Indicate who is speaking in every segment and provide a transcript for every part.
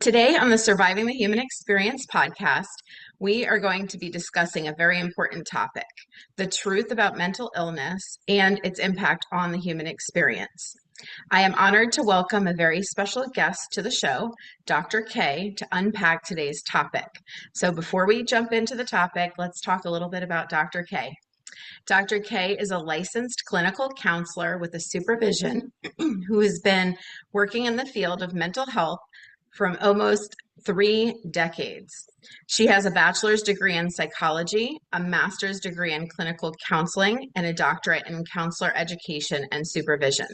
Speaker 1: Today on the Surviving the Human Experience podcast, we are going to be discussing a very important topic, the truth about mental illness and its impact on the human experience. I am honored to welcome a very special guest to the show, Dr. K, to unpack today's topic. So before we jump into the topic, let's talk a little bit about Dr. K. Dr. K is a licensed clinical counselor with a supervision who has been working in the field of mental health from almost 3 decades. She has a bachelor's degree in psychology, a master's degree in clinical counseling, and a doctorate in counselor education and supervision.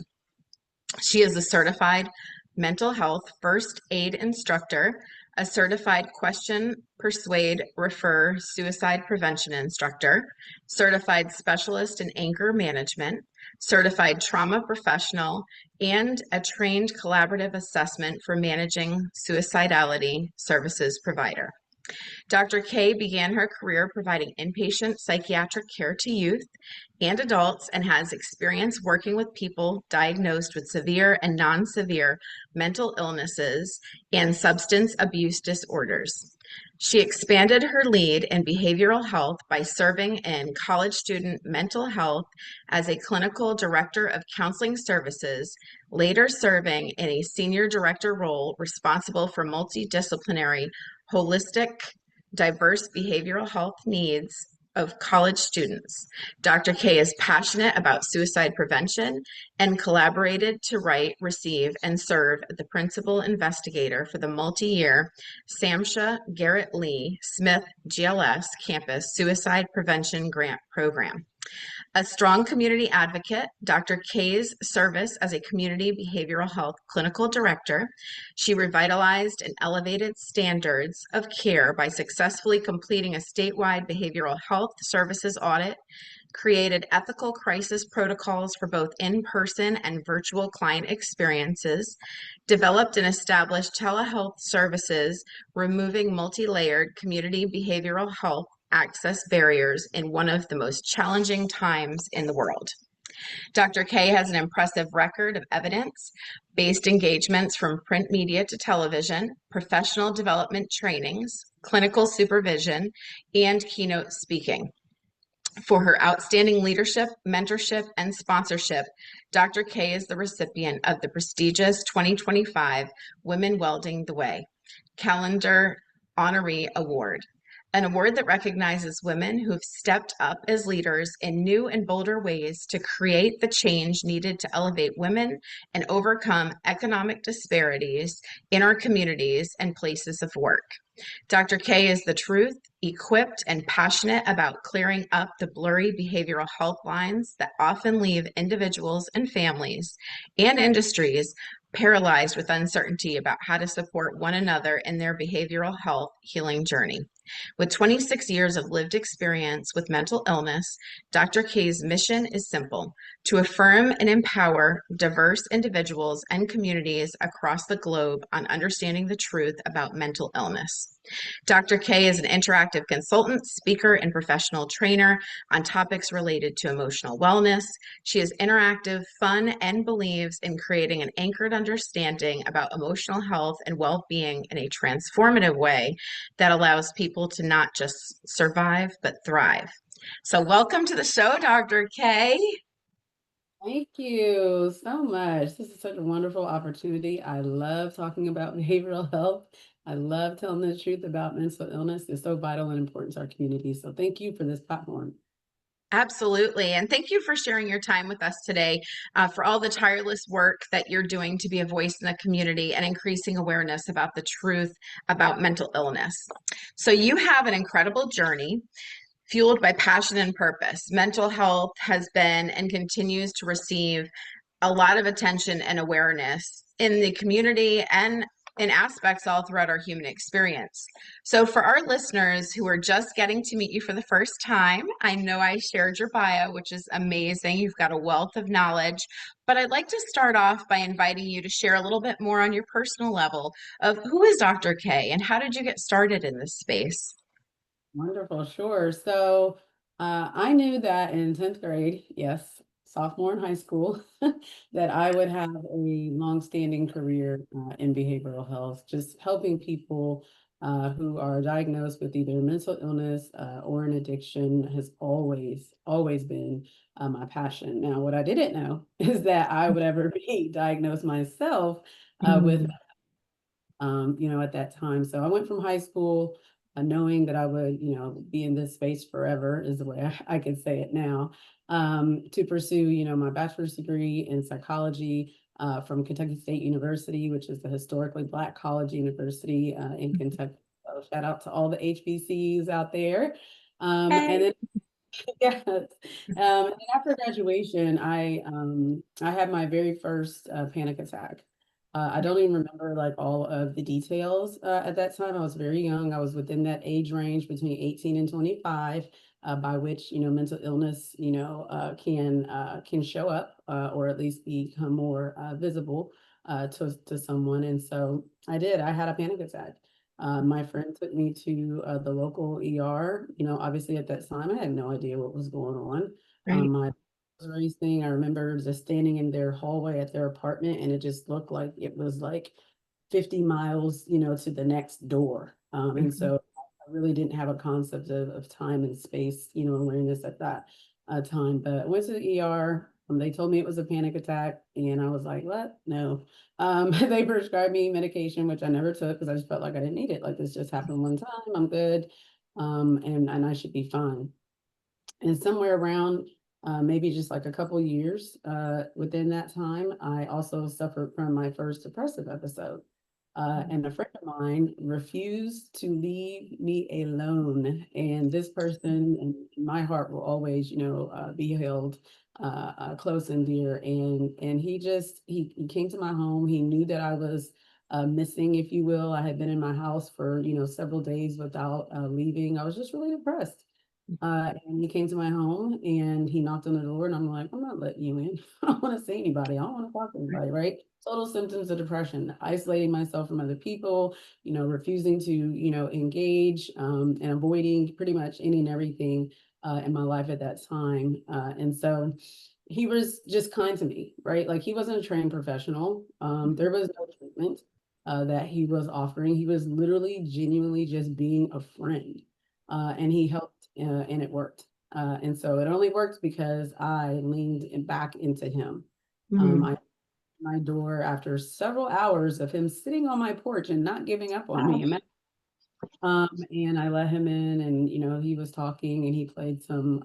Speaker 1: She is a certified mental health first aid instructor, a certified question, persuade, refer, suicide prevention instructor, certified specialist in anger management, certified trauma professional, and a trained collaborative assessment for managing suicidality services provider. Dr. K began her career providing inpatient psychiatric care to youth and adults and has experience working with people diagnosed with severe and non-severe mental illnesses and substance abuse disorders. She expanded her lead in behavioral health by serving in college student mental health as a clinical director of counseling services, later serving in a senior director role responsible for multidisciplinary, holistic, diverse behavioral health needs of college students. Dr. K is passionate about suicide prevention and collaborated to write, receive, and serve the principal investigator for the multi-year Samsha Garrett Lee Smith GLS Campus Suicide Prevention Grant Program. A strong community advocate, Dr. K's service as a community behavioral health clinical director, she revitalized and elevated standards of care by successfully completing a statewide behavioral health services audit, created ethical crisis protocols for both in-person and virtual client experiences, developed and established telehealth services, removing multi-layered community behavioral health access barriers in one of the most challenging times in the world. Dr. K has an impressive record of evidence-based engagements from print media to television, professional development trainings, clinical supervision, and keynote speaking. For her outstanding leadership, mentorship, and sponsorship, Dr. K is the recipient of the prestigious 2025 Women Welding the Way Calendar Honoree Award, an award that recognizes women who have stepped up as leaders in new and bolder ways to create the change needed to elevate women and overcome economic disparities in our communities and places of work. Dr. K is the truth, equipped and passionate about clearing up the blurry behavioral health lines that often leave individuals and families and industries paralyzed with uncertainty about how to support one another in their behavioral health healing journey. With 26 years of lived experience with mental illness, Dr. K's mission is simple: to affirm and empower diverse individuals and communities across the globe on understanding the truth about mental illness. Dr. K is an interactive consultant, speaker, and professional trainer on topics related to emotional wellness. She is interactive, fun, and believes in creating an anchored understanding about emotional health and well-being in a transformative way that allows people to not just survive, but thrive. So welcome to the show, Dr. K.
Speaker 2: Thank you so much. This is such a wonderful opportunity. I love talking about behavioral health. I love telling the truth about mental illness. It's so vital and important to our community. So thank you for this platform.
Speaker 1: Absolutely. And thank you for sharing your time with us today, for all the tireless work that you're doing to be a voice in the community and increasing awareness about the truth about mental illness. So you have an incredible journey fueled by passion and purpose. Mental health has been and continues to receive a lot of attention and awareness in the community and in aspects all throughout our human experience. So for our listeners who are just getting to meet you for the first time, I know I shared your bio, which is amazing. You've got a wealth of knowledge, but I'd like to start off by inviting you to share a little bit more on your personal level of who is Dr. K and how did you get started in this space?
Speaker 2: Wonderful. Sure. So I knew that in 10th grade, yes, sophomore in high school, that I would have a long-standing career in behavioral health, just helping people who are diagnosed with either mental illness or an addiction has always been my passion. Now, what I didn't know is that I would ever be diagnosed myself with
Speaker 1: Mm,
Speaker 2: at that time. So I went from high school knowing that I would, be in this space forever is the way I could say it now, to pursue, my bachelor's degree in psychology from Kentucky State University, which is the historically Black college university in Kentucky. So shout out to all the HBCUs out there. And
Speaker 1: okay.
Speaker 2: then Yes. And after graduation, I had my very first panic attack. I don't even remember like all of the details at that time. I was very young. I was within that age range between 18 and 25, by which, mental illness, can show up or at least become more visible to someone. And so I did. I had a panic attack. My friend took me to the local ER. Obviously at that time, I had no idea what was going on.
Speaker 1: Right.
Speaker 2: My was racing. I remember just standing in their hallway at their apartment, and it just looked like it was like 50 miles, to the next door. And
Speaker 1: Mhm.
Speaker 2: so I really didn't have a concept of time and space, awareness at that time. But I went to the ER. They told me it was a panic attack, and I was like, "What? No." They prescribed me medication, which I never took because I just felt like I didn't need it. Like this just happened one time. I'm good, and I should be fine. And somewhere around maybe just like a couple years within that time, I also suffered from my first depressive episode. And a friend of mine refused to leave me alone. And this person, and my heart will always, be held close and dear. And he came to my home. He knew that I was missing, if you will. I had been in my house for several days without leaving. I was just really depressed. And he came to my home and he knocked on the door, and I'm like, I'm not letting you in. I don't want to see anybody. I don't want to talk to anybody, right? Total symptoms of depression, isolating myself from other people, refusing to, engage and avoiding pretty much any and everything in my life at that time. And so he was just kind to me, right? Like he wasn't a trained professional. There was no treatment that he was offering. He was literally genuinely just being a friend. And he helped and it worked. And so it only worked because I back into him.
Speaker 1: Mhm.
Speaker 2: I my door after several hours of him sitting on my porch and not giving up on
Speaker 1: Wow.
Speaker 2: me. And I let him in, and he was talking, and he played some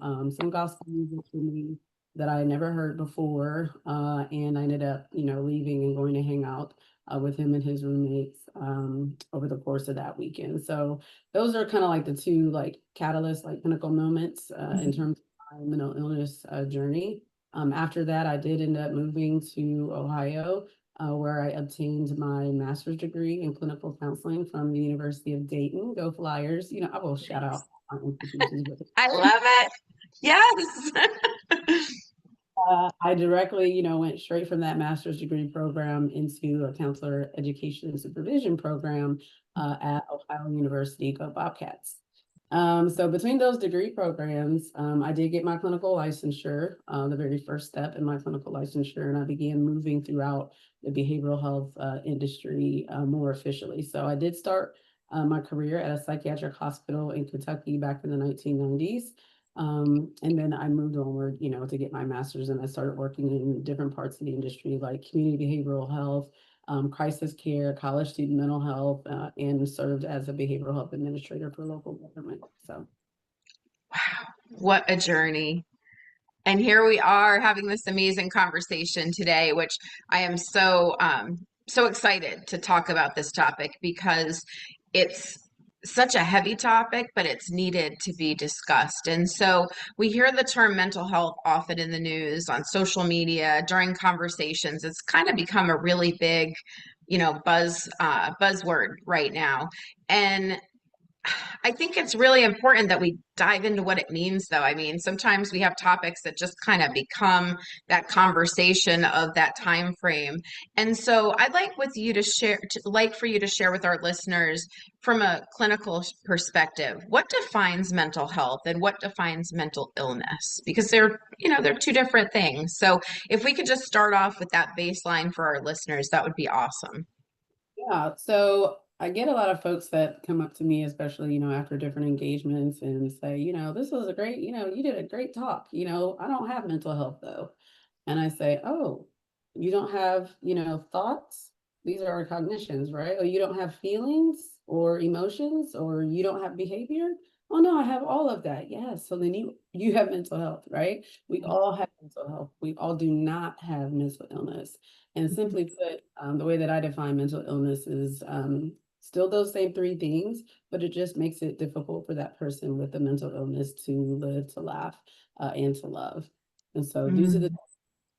Speaker 2: gospel music for me that I had never heard before. And I ended up, leaving and going to hang out with him and his roommates over the course of that weekend. So those are kind of like the two like catalyst, like pinnacle moments in
Speaker 1: Mhm.
Speaker 2: terms of my mental illness journey. After that, I did end up moving to Ohio where I obtained my master's degree in clinical counseling from the University of Dayton. Go Flyers! I will shout out our institutions, but
Speaker 1: I love it. Yes.
Speaker 2: I directly, went straight from that master's degree program into a counselor education and supervision program at Ohio University. Go Bobcats! So between those degree programs, I did get my clinical licensure, the very first step in my clinical licensure, and I began moving throughout the behavioral health industry more officially. So I did start my career at a psychiatric hospital in Kentucky back in the 1990s. And then I moved onward, to get my master's, and I started working in different parts of the industry like community behavioral health, crisis care, college student mental health, and served as a behavioral health administrator for local government. So,
Speaker 1: Wow. What a journey. And here we are having this amazing conversation today, which I am so excited to talk about this topic because it's such a heavy topic, but it's needed to be discussed. And so we hear the term mental health often in the news, on social media, during conversations. It's kind of become a really big, buzzword right now. And I think it's really important that we dive into what it means, though. I mean, sometimes we have topics that just kind of become that conversation of that time frame. And so I'd like with you to share, like for you to share with our listeners from a clinical perspective, what defines mental health and what defines mental illness? Because they're two different things. So if we could just start off with that baseline for our listeners, that would be awesome.
Speaker 2: Yeah, so I get a lot of folks that come up to me, especially, after different engagements and say, this was a great, you did a great talk. I don't have mental health though. And I say, oh, you don't have, thoughts? These are our cognitions, right? Or you don't have feelings or emotions or you don't have behavior? Oh no, I have all of that. Yes. So then you have mental health, right? We all have mental health. We all do not have mental illness. And simply put, the way that I define mental illness is still those same three things, but it just makes it difficult for that person with the mental illness to live, to laugh, and to love. And so due to the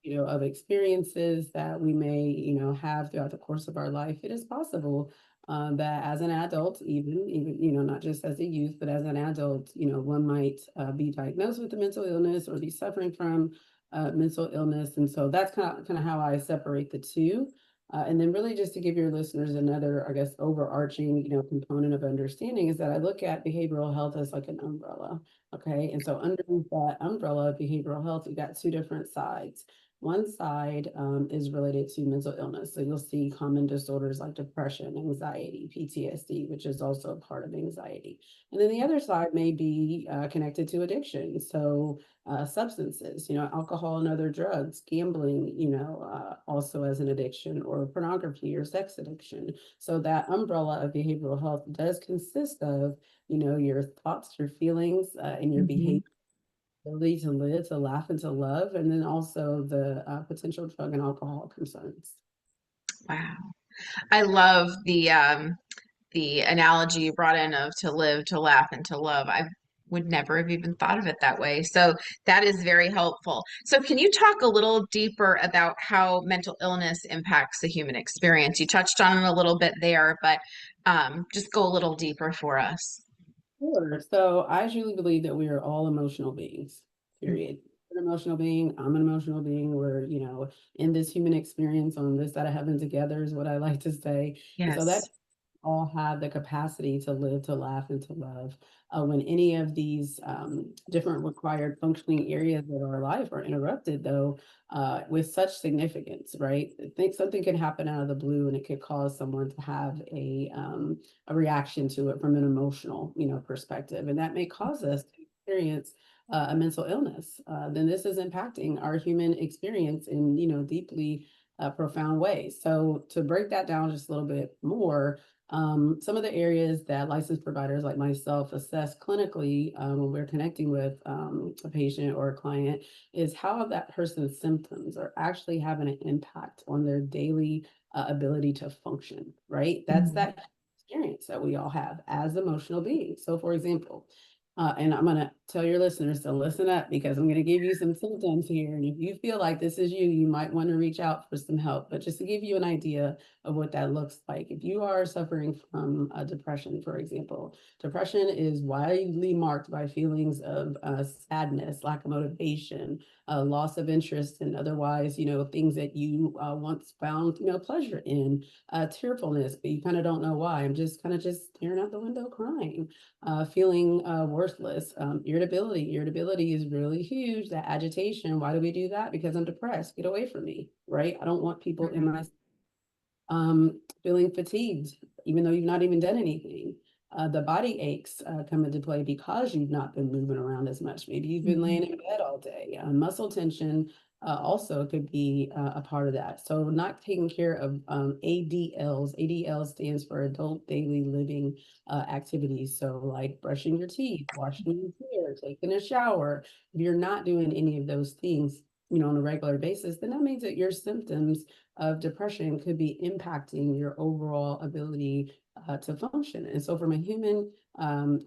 Speaker 1: Mm.
Speaker 2: of experiences that we may, have throughout the course of our life, it is possible that as an adult, even, not just as a youth, but as an adult, one might be diagnosed with a mental illness or be suffering from mental illness. And so that's kind of how I separate the two. And then really just to give your listeners another, I guess, overarching, component of understanding is that I look at behavioral health as like an umbrella. Okay. And so underneath that umbrella of behavioral health, we got two different sides. One side is related to mental illness. So you'll see common disorders like depression, anxiety, PTSD, which is also a part of anxiety. And then the other side may be connected to addiction. So substances, alcohol and other drugs, gambling, also as an addiction, or pornography or sex addiction. So that umbrella of behavioral health does consist of, your thoughts, your feelings, and your
Speaker 1: Mhm.
Speaker 2: behavior, ability to live, to laugh, and to love, and then also the potential drug and alcohol concerns.
Speaker 1: Wow. I love the analogy you brought in of to live, to laugh, and to love. I would never have even thought of it that way. So that is very helpful. So can you talk a little deeper about how mental illness impacts the human experience? You touched on it a little bit there, but just go a little deeper for us.
Speaker 2: Sure. So I truly believe that we are all emotional beings, period. You're an emotional being. I'm an emotional being. We're, in this human experience on this side of heaven together is what I like to say. And so that
Speaker 1: Yes.
Speaker 2: all have the capacity to live, to laugh, and to love. When any of these different required functioning areas of our life are interrupted, though, with such significance, right? I think something can happen out of the blue, and it could cause someone to have a reaction to it from an emotional, perspective, and that may cause us to experience a mental illness. Then this is impacting our human experience in, deeply profound ways. So to break that down just a little bit more, some of the areas that licensed providers like myself assess clinically when we're connecting with a patient or a client is how that person's symptoms are actually having an impact on their daily ability to function, right? That's
Speaker 1: Mhm.
Speaker 2: that experience that we all have as emotional beings. So, for example, and I'm going to tell your listeners to listen up because I'm going to give you some symptoms here. And if you feel like this is you, you might want to reach out for some help. But just to give you an idea of what that looks like, if you are suffering from depression, for example, depression is widely marked by feelings of sadness, lack of motivation, loss of interest, and otherwise, things that you once found, pleasure in, tearfulness, but you kind of don't know why. I'm just kind of just staring out the window crying, feeling worthless, irritability. Irritability is really huge. That agitation. Why do we do that? Because I'm depressed. Get away from me, right? I don't want people in my feeling fatigued, even though you've not even done anything. The body aches come into play because you've not been moving around as much. Maybe you've been
Speaker 1: Mhm.
Speaker 2: laying in bed all day. Muscle tension also could be a part of that. So not taking care of ADLs. ADL stands for adult daily living activities. So like brushing your teeth, washing your hair, taking a shower. If you're not doing any of those things, on a regular basis, then that means that your symptoms of depression could be impacting your overall ability to function. And so, from a human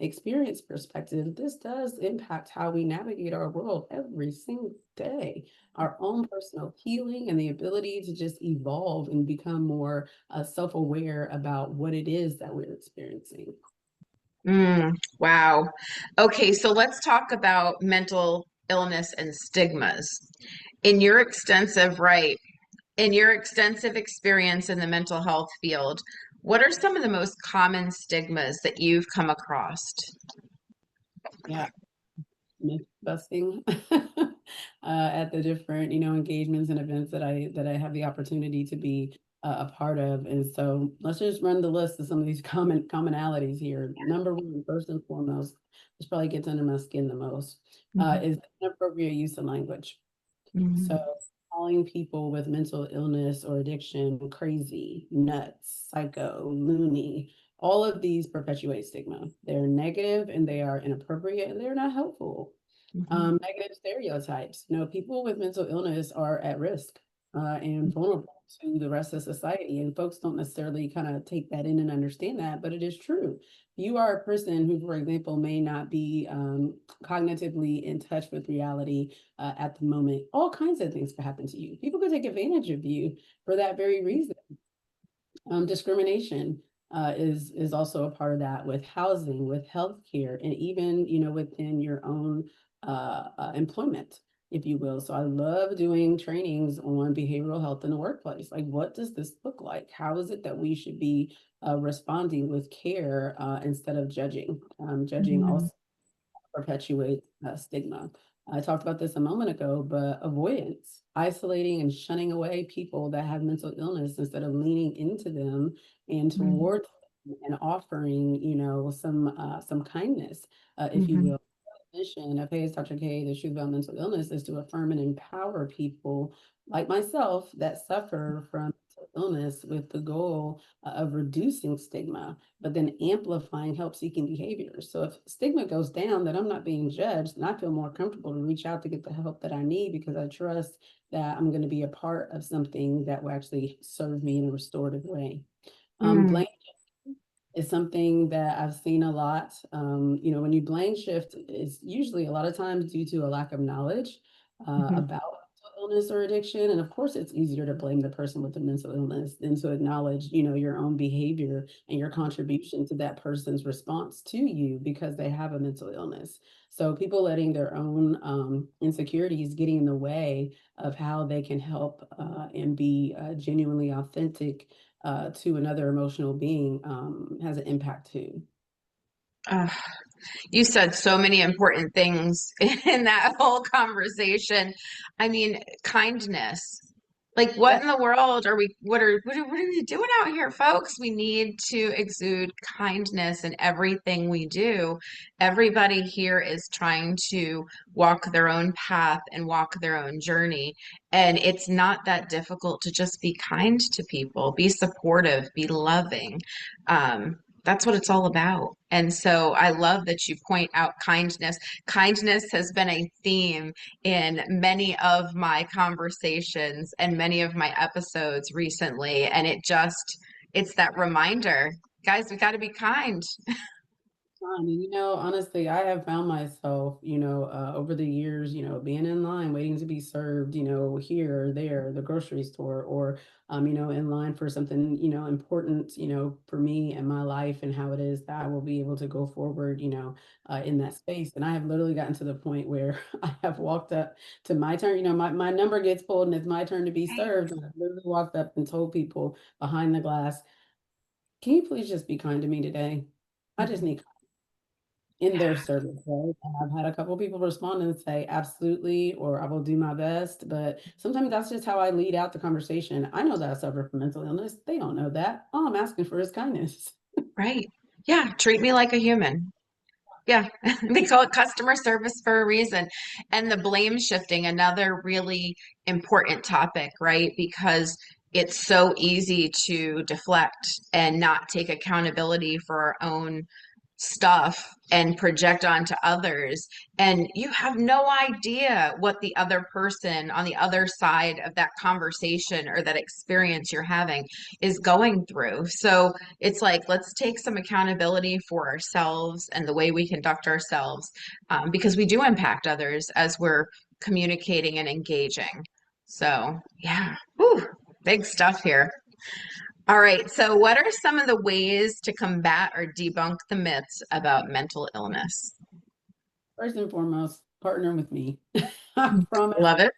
Speaker 2: experience perspective, this does impact how we navigate our world every single day. Our own personal healing and the ability to just evolve and become more self aware about what it is that we're experiencing.
Speaker 1: Wow. Okay, so let's talk about mental illness and stigmas. In your extensive, right, in your extensive experience in the mental health field, what are some of the most common stigmas that you've come across?
Speaker 2: Yeah, myth busting at the different, engagements and events that I have the opportunity to be a part of. And so let's just run the list of some of these commonalities here. Number one, first and foremost, this probably gets under my skin the most,
Speaker 1: Mhm,
Speaker 2: is inappropriate use of language. So
Speaker 1: mhm,
Speaker 2: calling people with mental illness or addiction crazy, nuts, psycho, loony, all of these perpetuate stigma. They're negative and they are inappropriate and they're not helpful.
Speaker 1: mhm,
Speaker 2: Negative stereotypes. People with mental illness are at risk and vulnerable to the rest of society, and folks don't necessarily kind of take that in and understand that, but it is true. You are a person who, for example, may not be cognitively in touch with reality at the moment. All kinds of things could happen to you. People could take advantage of you for that very reason. Discrimination is also a part of that with housing, with healthcare, and even within your own employment, if you will. So I love doing trainings on behavioral health in the workplace. Like, what does this look like? How is it that we should be responding with care instead of judging? Judging
Speaker 1: mhm,
Speaker 2: also perpetuate stigma. I talked about this a moment ago, but avoidance, isolating and shunning away people that have mental illness instead of leaning into them and
Speaker 1: mhm,
Speaker 2: towards them and offering, some kindness, if you
Speaker 1: mhm,
Speaker 2: will. Mission of Hey, it's Dr. K, the truth about mental illness is to affirm and empower people like myself that suffer from mental illness with the goal of reducing stigma but then amplifying help seeking behaviors. So if stigma goes down, then I'm not being judged and I feel more comfortable to reach out to get the help that I need because I trust that I'm going to be a part of something that will actually serve me in a restorative way.
Speaker 1: mm,
Speaker 2: Blame is something that I've seen a lot. When you blame shift, it's usually a lot of times due to a lack of knowledge
Speaker 1: mhm,
Speaker 2: about mental illness or addiction. And of course, it's easier to blame the person with the mental illness than to acknowledge, your own behavior and your contribution to that person's response to you because they have a mental illness. So people letting their own insecurities getting in the way of how they can help and be genuinely authentic to another emotional being has an impact too.
Speaker 1: uh, You said so many important things in that whole conversation. I mean, kindness. Like, what
Speaker 2: Yeah,
Speaker 1: in the world are we, what are we doing out here, folks? We need to exude kindness in everything we do. Everybody here is trying to walk their own path and walk their own journey. And it's not that difficult to just be kind to people, be supportive, be loving. That's what it's all about. And so I love that you point out kindness. Kindness has been a theme in many of my conversations and many of my episodes recently. And it's that reminder, guys, we got to be kind.
Speaker 2: fine. And honestly, I have found myself, over the years, being in line, waiting to be served, here or there, the grocery store, or in line for something, important, for me and my life and how it is that I will be able to go forward, in that space. And I have literally gotten to the point where I have walked up to my turn, my number gets pulled and it's my turn to be served. And I've literally walked up and told people behind the glass, can you please just be kind to me today? I just
Speaker 1: Mhm.
Speaker 2: need in their service, right? And I've had a couple of people respond and say, absolutely, or I will do my best. But sometimes that's just how I lead out the conversation. I know that I suffer from mental illness. They don't know that. All I'm asking for is kindness.
Speaker 1: Right. Yeah. Treat me like a human. Yeah, we call it customer service for a reason. And the blame shifting, another really important topic, right? Because it's so easy to deflect and not take accountability for our own stuff and project onto others. And you have no idea what the other person on the other side of that conversation or that experience you're having is going through. So it's like, let's take some accountability for ourselves and the way we conduct ourselves, because we do impact others as we're communicating and engaging. So, yeah, whew, big stuff here. All right. So, what are some of the ways to combat or debunk the myths about mental illness?
Speaker 2: First and foremost, partner with me. I promise.
Speaker 1: Love it.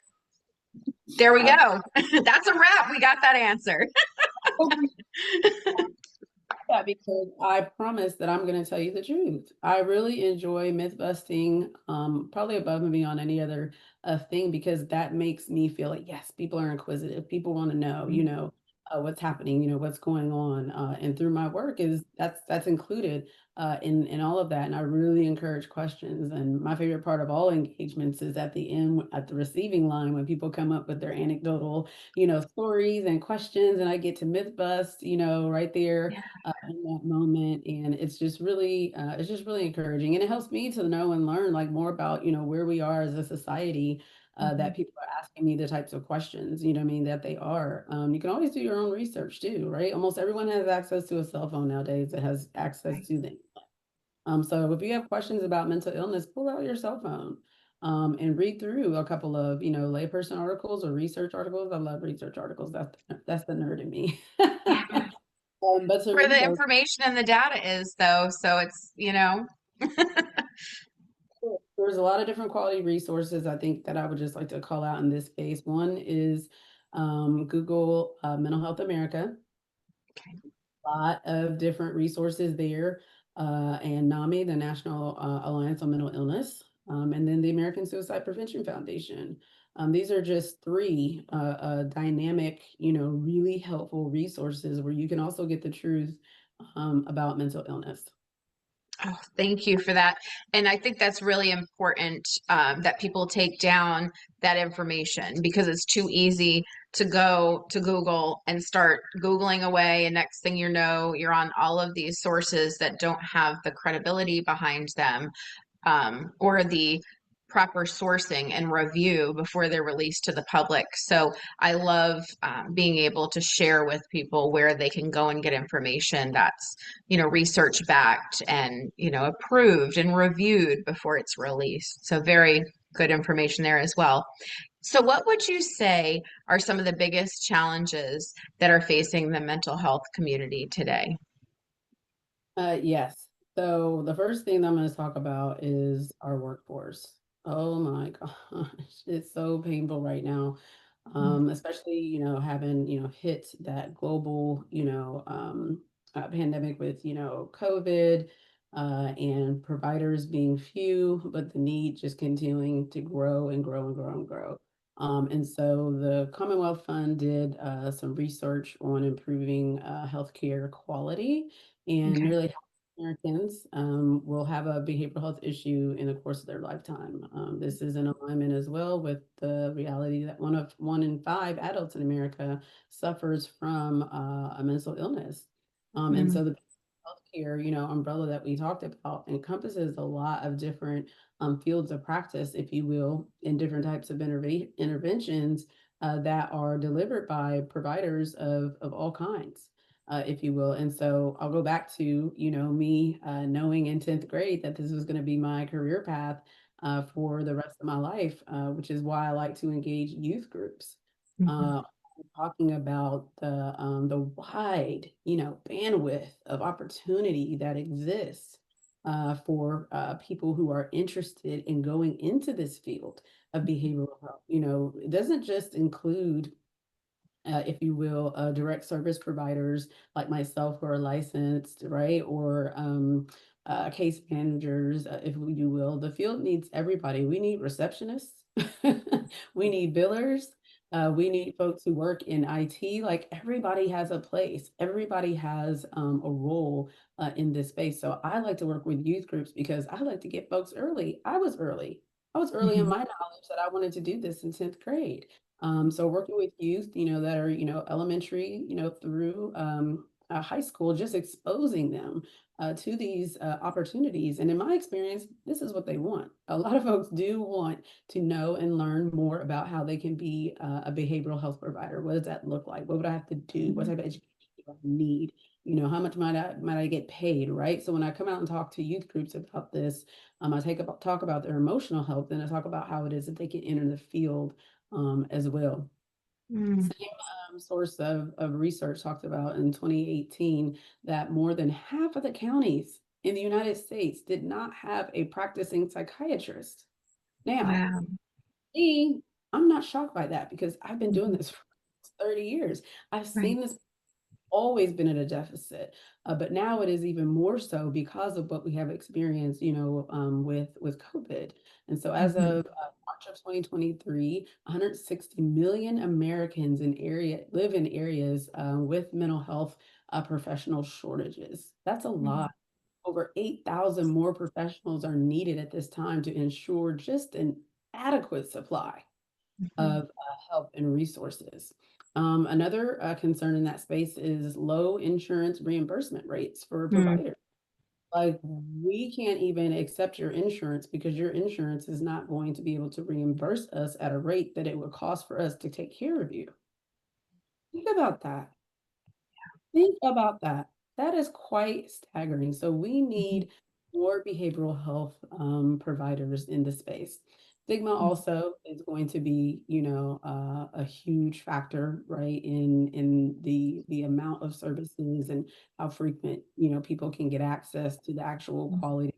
Speaker 1: There we
Speaker 2: I
Speaker 1: go. That's a wrap. We got that answer.
Speaker 2: promise that because I promise that I'm going to tell you the truth. I really enjoy myth busting, probably above and beyond any other thing, because that makes me feel like, yes, people are inquisitive. People want to know, what's happening, what's going on. And through my work is that's included in all of that. And I really encourage questions. And my favorite part of all engagements is at the end, at the receiving line, when people come up with their anecdotal, stories and questions, and I get to myth bust, right there
Speaker 1: Yeah.
Speaker 2: in that moment. And it's just really encouraging, and it helps me to know and learn like more about where we are as a society, that
Speaker 1: Mhm.
Speaker 2: people are asking me the types of questions, what I mean, that they are. You can always do your own research too, right? Almost everyone has access to a cell phone nowadays that has access
Speaker 1: Right.
Speaker 2: to them. So if you have questions about mental illness, pull out your cell phone, and read through a couple of layperson articles or research articles. I love research articles. That's the nerd in me.
Speaker 1: Yeah.
Speaker 2: But to
Speaker 1: Where
Speaker 2: read
Speaker 1: the
Speaker 2: those.
Speaker 1: information and the data is, though. So it's.
Speaker 2: Sure. There's a lot of different quality resources I think that I would just like to call out in this case. One is Google Mental Health America.
Speaker 1: Okay.
Speaker 2: Lot of different resources there, and NAMI, the National Alliance on Mental Illness, and then the American Suicide Prevention Foundation. These are just three dynamic, really helpful resources where you can also get the truth about mental illness.
Speaker 1: Oh, thank you for that. And I think that's really important that people take down that information because it's too easy to go to Google and start Googling away. And next thing you know, you're on all of these sources that don't have the credibility behind them, or the proper sourcing and review before they're released to the public. So I love being able to share with people where they can go and get information that's, research backed and, approved and reviewed before it's released. So very good information there as well. So what would you say are some of the biggest challenges that are facing the mental health community today?
Speaker 2: Yes. So the first thing that I'm going to talk about is our workforce. Oh my gosh, it's so painful right now. Especially, having, hit that global, pandemic with, COVID, and providers being few, but the need just continuing to grow and grow and grow and grow. And so the Commonwealth Fund did some research on improving healthcare quality, and
Speaker 1: Okay.
Speaker 2: nearly Americans will have a behavioral health issue in the course of their lifetime. This is in alignment as well with the reality that one in five adults in America suffers from a mental illness. And
Speaker 1: Mm,
Speaker 2: so the healthcare, umbrella that we talked about encompasses a lot of different fields of practice, if you will, in different types of interventions that are delivered by providers of all kinds, if you will. And so I'll go back to, me knowing in 10th grade that this was going to be my career path for the rest of my life, which is why I like to engage youth groups.
Speaker 1: mhm,
Speaker 2: Uh, Talking about the wide, bandwidth of opportunity that exists for people who are interested in going into this field of behavioral health. It doesn't just include if you will, direct service providers like myself who are licensed, right? Or case managers, if you will. The field needs everybody. We need receptionists, we need billers, we need folks who work in IT. Like everybody has a place, everybody has a role in this space. So I like to work with youth groups because I like to get folks early. I was early. I was early in
Speaker 1: mhm,
Speaker 2: my knowledge that I wanted to do this in 10th grade. So working with youth, that are, elementary, through high school, just exposing them to these opportunities. And in my experience, this is what they want. A lot of folks do want to know and learn more about how they can be a behavioral health provider. What does that look like? What would I have to do? What
Speaker 1: mhm.
Speaker 2: type of education do I need? How much might I get paid, right? So when I come out and talk to youth groups about this, talk about their emotional health, and I talk about how it is that they can enter the field as well.
Speaker 1: Mm.
Speaker 2: Same source of research talked about in 2018 that more than half of the counties in the United States did not have a practicing psychiatrist. Now,
Speaker 1: Wow.
Speaker 2: me, I'm not shocked by that because I've been doing
Speaker 1: Mhm.
Speaker 2: this for 30 years. I've
Speaker 1: Right.
Speaker 2: seen this always been at a deficit, but now it is even more so because of what we have experienced, with COVID. And so, as
Speaker 1: Mhm.
Speaker 2: of March of 2023, 160 million Americans live in areas with mental health professional shortages. That's a lot.
Speaker 1: Mhm.
Speaker 2: Over 8,000 more professionals are needed at this time to ensure just an adequate supply
Speaker 1: Mhm.
Speaker 2: of help and resources. Another concern in that space is low insurance reimbursement rates for
Speaker 1: Mm.
Speaker 2: providers. Like, we can't even accept your insurance because your insurance is not going to be able to reimburse us at a rate that it would cost for us to take care of you. Think about that. Think about that. That is quite staggering. So we
Speaker 1: Mhm.
Speaker 2: need more behavioral health providers in the space. Stigma
Speaker 1: Mhm.
Speaker 2: also is going to be, a huge factor, right, in the amount of services and how frequent, people can get access to the actual quality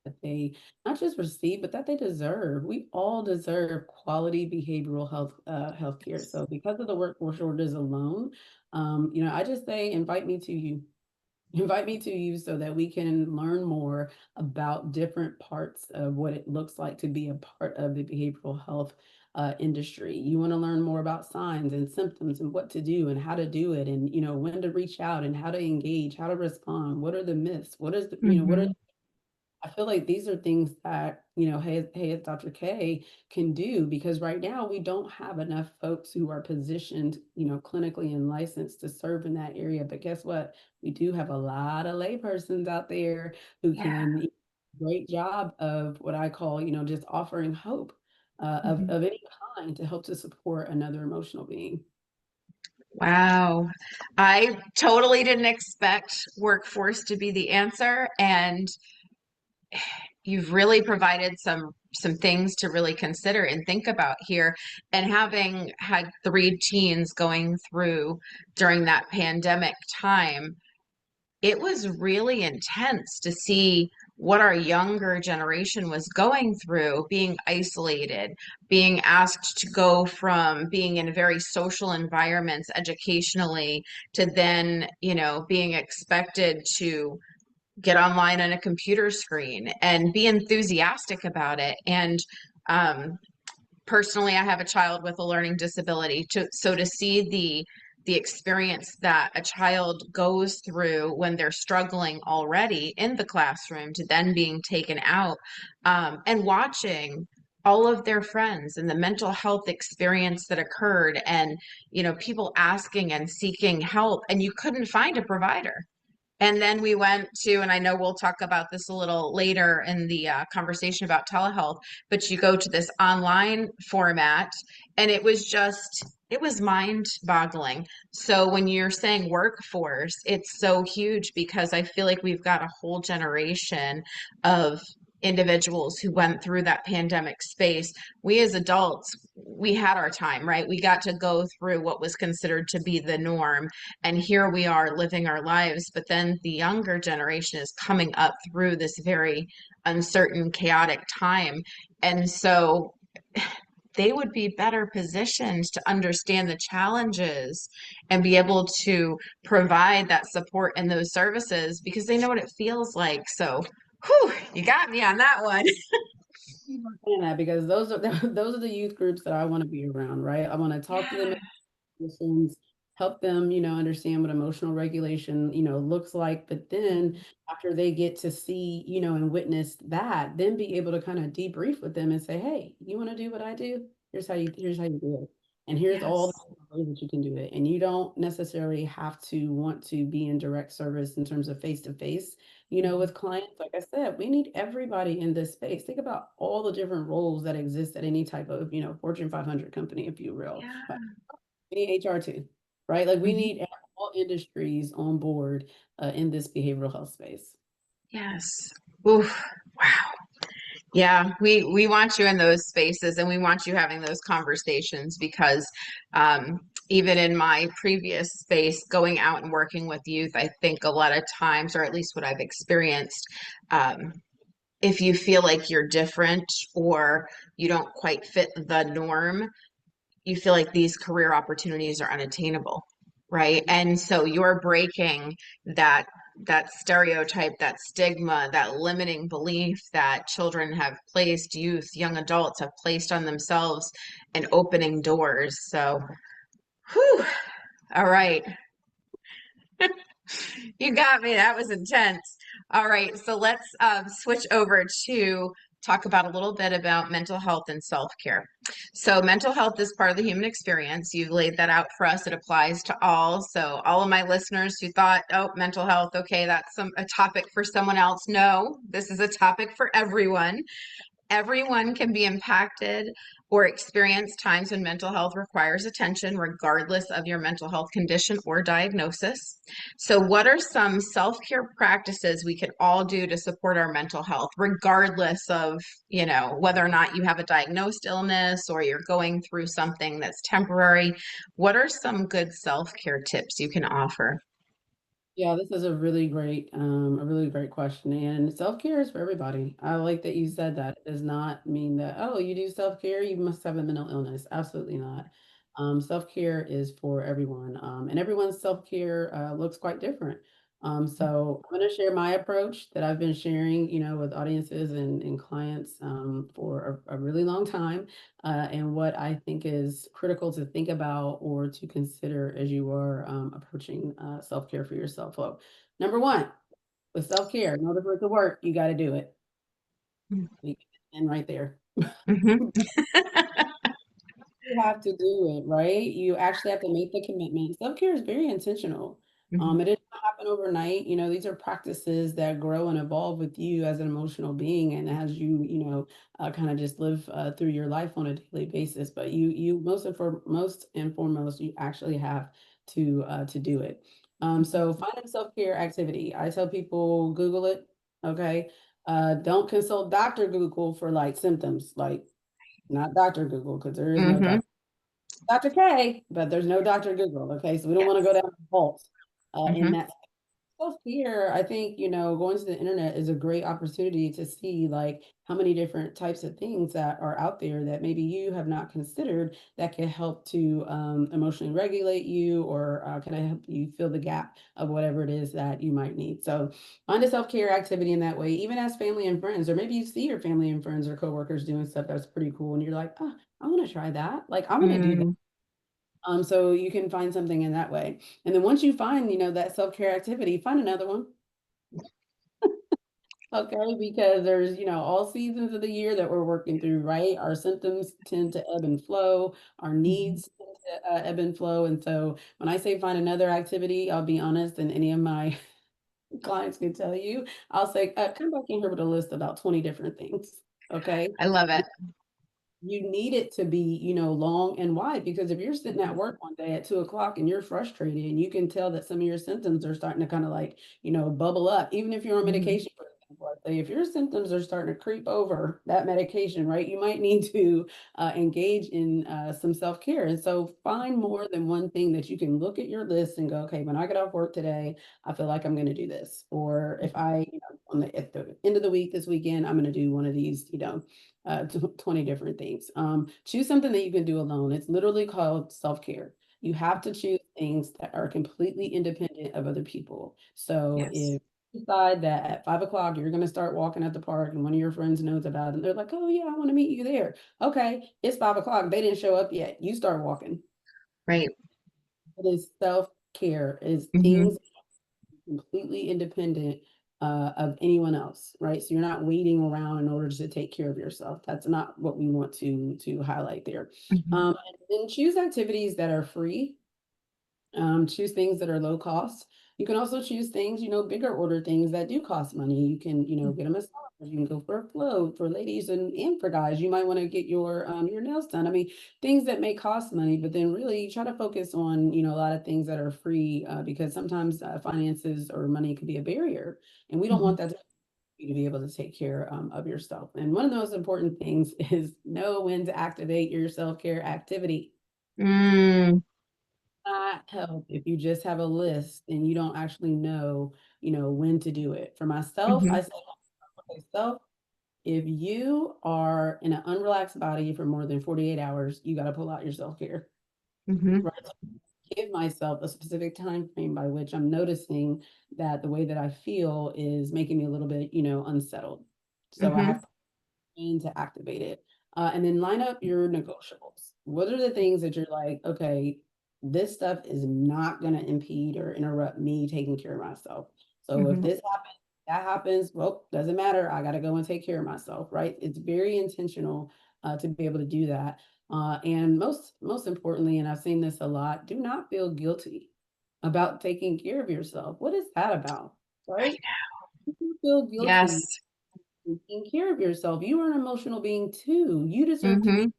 Speaker 2: that they not just receive, but that they deserve. We all deserve quality behavioral healthcare. So because of the workforce shortages alone, I just say invite me to you. Invite me to you so that we can learn more about different parts of what it looks like to be a part of the behavioral health industry. You want to learn more about signs and symptoms and what to do and how to do it, and when to reach out and how to engage, how to respond. What are the myths? What is the what are
Speaker 1: Mhm.
Speaker 2: I feel like these are things that, hey, as Dr. K can do because right now we don't have enough folks who are positioned, clinically and licensed to serve in that area. But guess what? We do have a lot of laypersons out there who
Speaker 1: Yeah.
Speaker 2: can great job of what I call, just offering hope
Speaker 1: Mhm.
Speaker 2: of any kind to help to support another emotional being.
Speaker 1: Wow. I totally didn't expect workforce to be the answer, and you've really provided some things to really consider and think about here. And having had three teens going through during that pandemic time, it was really intense to see what our younger generation was going through, being isolated, being asked to go from being in very social environments educationally to then, being expected to get online on a computer screen and be enthusiastic about it. And um, personally, I have a child with a learning disability. So to see the experience that a child goes through when they're struggling already in the classroom to then being taken out, and watching all of their friends and the mental health experience that occurred, and people asking and seeking help, and you couldn't find a provider. And then we went to, and I know we'll talk about this a little later in the conversation about telehealth, but you go to this online format, and it was mind boggling. So when you're saying workforce, it's so huge because I feel like we've got a whole generation of individuals who went through that pandemic space. We as adults, we had our time, right? We got to go through what was considered to be the norm, and here we are living our lives. But then the younger generation is coming up through this very uncertain, chaotic time. And so they would be better positioned to understand the challenges and be able to provide that support and those services because they know what it feels like. So, whew, you got me on that one.
Speaker 2: You were saying that because those are those are the youth groups that I want to be around, right? I want to talk to them
Speaker 1: Yeah.
Speaker 2: listens, help them, understand what emotional regulation, looks like. But then after they get to see, and witness that, then be able to kind of debrief with them and say, hey, you want to do what I do? Here's how you do it. And here's all the
Speaker 1: Yes.
Speaker 2: ways that you can do it. And you don't necessarily have to want to be in direct service in terms of face to face, with clients. Like I said, we need everybody in this space. Think about all the different roles that exist at any type of, Fortune 500 company, if you will.
Speaker 1: Yeah.
Speaker 2: We need HR too, right? Like we
Speaker 1: Mhm.
Speaker 2: need all industries on board in this behavioral health space.
Speaker 1: Yes. Oof. Wow. Yeah, we want you in those spaces, and we want you having those conversations because even in my previous space, going out and working with youth, I think a lot of times, or at least what I've experienced, um, if you feel like you're different or you don't quite fit the norm, you feel like these career opportunities are unattainable, right? And so you're breaking that that stereotype, that stigma, that limiting belief that children have placed, youth, young adults have placed on themselves, and opening doors. So, whew, all right. You got me. That was intense. All right, so let's switch over to talk about a little bit about mental health and self-care. So, mental health is part of the human experience. You've laid that out for us. It applies to all. So, all of my listeners who thought, "Oh, mental health, okay, that's a topic for someone else." No, this is a topic for everyone. Everyone can be impacted or experience times when mental health requires attention, regardless of your mental health condition or diagnosis. So, what are some self care practices we could all do to support our mental health, regardless of, whether or not you have a diagnosed illness or you're going through something that's temporary? What are some good self care tips you can offer?
Speaker 2: Yeah, this is a really great question. And self-care is for everybody. I like that you said that. It does not mean that, oh, you do self-care, you must have a mental illness. Absolutely not. Self-care is for everyone. And everyone's self-care looks quite different. So I'm going to share my approach that I've been sharing, with audiences and clients for a really long time, and what I think is critical to think about or to consider as you are approaching self care for yourself. Well, number one, with self care, in order for it to work, you got to do it. And right there.
Speaker 1: Mhm.
Speaker 2: You have to do it, right? You actually have to make the commitment. Self-care is very intentional.
Speaker 1: Mhm.
Speaker 2: It didn't happen overnight. These are practices that grow and evolve with you as an emotional being and as you kind of just live through your life on a daily basis. But you most and foremost, you actually have to do it. So find a self-care activity. I tell people Google it. Okay. Don't consult Dr. Google for like symptoms, like not Dr. Google, because there is no
Speaker 1: Mhm.
Speaker 2: Dr. K, but there's no Dr. Google. Okay, so we don't want to
Speaker 1: Yes.
Speaker 2: go down the vault in
Speaker 1: Mhm.
Speaker 2: that self-care. I think, going to the internet is a great opportunity to see like how many different types of things that are out there that maybe you have not considered that can help to emotionally regulate you or can I help you fill the gap of whatever it is that you might need. So find a self-care activity in that way, even as family and friends, or maybe you see your family and friends or coworkers doing stuff that's pretty cool and you're like, oh, I want to try that. Like I want to do that.
Speaker 1: Mm.
Speaker 2: So you can find something in that way. And then once you find, that self-care activity, find another one. Okay, because there's, all seasons of the year that we're working through, right? Our symptoms tend to ebb and flow, our
Speaker 1: Mhm.
Speaker 2: needs tend to ebb and flow. And so when I say find another activity, I'll be honest, and any of my clients can tell you, I'll say, come back in here with a list of about 20 different things. Okay.
Speaker 1: I love it.
Speaker 2: You need it to be, long and wide because if you're sitting at work one day at 2 o'clock and you're frustrated and you can tell that some of your symptoms are starting to kind of like, bubble up, even if you're on
Speaker 1: Mhm.
Speaker 2: medication, for example, let's say if your symptoms are starting to creep over that medication, right, you might need to engage in some self-care. And so find more than one thing that you can look at your list and go, okay, when I get off work today, I feel like I'm going to do this. Or if at the end of the week, this weekend, I'm going to do one of these, 20 different things. Choose something that you can do alone. It's literally called self-care. You have to choose things that are completely independent of other people. So
Speaker 1: Yes.
Speaker 2: if you decide that at 5 o'clock you're going to start walking at the park and one of your friends knows about it and they're like, oh yeah, I want to meet you there. Okay, it's 5 o'clock. They didn't show up yet. You start walking.
Speaker 1: Right.
Speaker 2: It is self-care, is
Speaker 1: Mhm.
Speaker 2: things completely independent of anyone else, right? So you're not waiting around in order to take care of yourself. That's not what we want to highlight there.
Speaker 1: Mhm.
Speaker 2: And then choose activities that are free. Choose things that are low cost. You can also choose things, bigger order things that do cost money. You can, get a massage. You can go for a float for ladies and for guys. You might want to get your nails done. I mean, things that may cost money, but then really try to focus on, a lot of things that are free because sometimes finances or money can be a barrier, and we don't want
Speaker 1: Mhm.
Speaker 2: that to be able to take care of yourself. And one of the most important things is know when to activate your self care activity.
Speaker 1: Mm.
Speaker 2: not help if you just have a list and you don't actually know, when to do it. For myself,
Speaker 1: Mm-hmm.
Speaker 2: I say, okay, self, if you are in an unrelaxed body for more than 48 hours, you got to pull out your self-care.
Speaker 1: Mm-hmm.
Speaker 2: Right. Give myself a specific time frame by which I'm noticing that the way that I feel is making me a little bit, unsettled. So I
Speaker 1: Mm-hmm.
Speaker 2: have to activate it. And then line up your negotiables. What are the things that you're like, okay, this stuff is not going to impede or interrupt me taking care of myself. So if
Speaker 1: Mm-hmm.
Speaker 2: this happens, that happens, well, doesn't matter. I got to go and take care of myself, right? It's very intentional to be able to do that. And most importantly, and I've seen this a lot, do not feel guilty about taking care of yourself. What is that about?
Speaker 1: I
Speaker 2: Right? You feel
Speaker 1: Yes.
Speaker 2: guilty taking care of yourself. You are an emotional being too. You deserve to
Speaker 1: Mm-hmm.
Speaker 2: be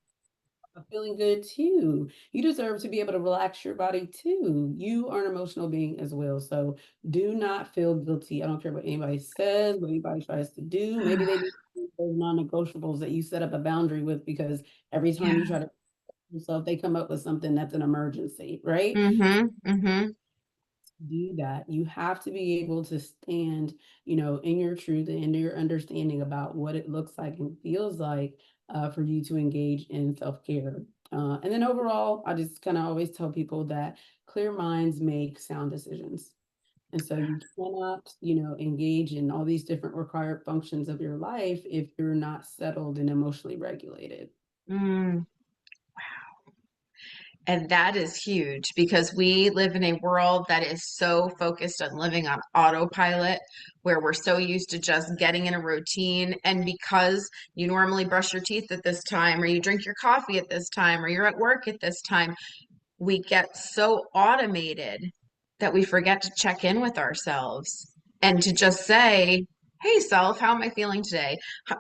Speaker 2: feeling good too. You deserve to be able to relax your body too. You are an emotional being as well. So do not feel guilty. I don't care what anybody says, what anybody tries to do. Maybe they need those non-negotiables that you set up a boundary with because every time
Speaker 1: Yeah.
Speaker 2: you try to yourself, they come up with something that's an emergency, right?
Speaker 1: Mm-hmm. Mm-hmm.
Speaker 2: Do that. You have to be able to stand, in your truth and in your understanding about what it looks like and feels like for you to engage in self care. And then overall, I just kind of always tell people that clear minds make sound decisions. And so you cannot, engage in all these different required functions of your life if you're not settled and emotionally regulated.
Speaker 1: Mm. And that is huge because we live in a world that is so focused on living on autopilot, where we're so used to just getting in a routine. And because you normally brush your teeth at this time, or you drink your coffee at this time, or you're at work at this time, we get so automated that we forget to check in with ourselves and to just say, hey, self, how am I feeling today?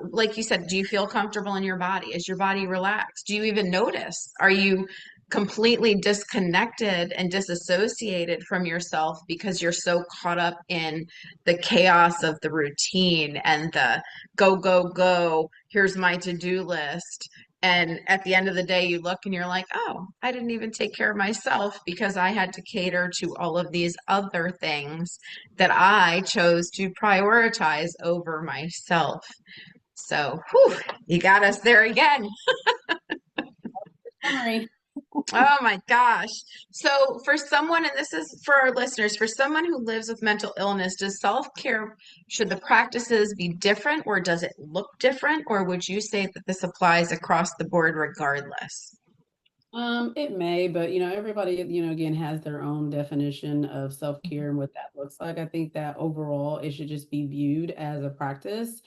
Speaker 1: Like you said, do you feel comfortable in your body? Is your body relaxed? Do you even notice? Are you completely disconnected and disassociated from yourself because you're so caught up in the chaos of the routine and the go, go, go? Here's my to do list. And at the end of the day, you look and you're like, oh, I didn't even take care of myself because I had to cater to all of these other things that I chose to prioritize over myself. So, whew, you got us there again.
Speaker 2: Summary.
Speaker 1: Oh my gosh. So, for someone, and this is for our listeners, for someone who lives with mental illness, does self care, should the practices be different or does it look different? Or would you say that this applies across the board regardless?
Speaker 2: It may, but everybody, again, has their own definition of self-care and what that looks like. I think that overall it should just be viewed as a practice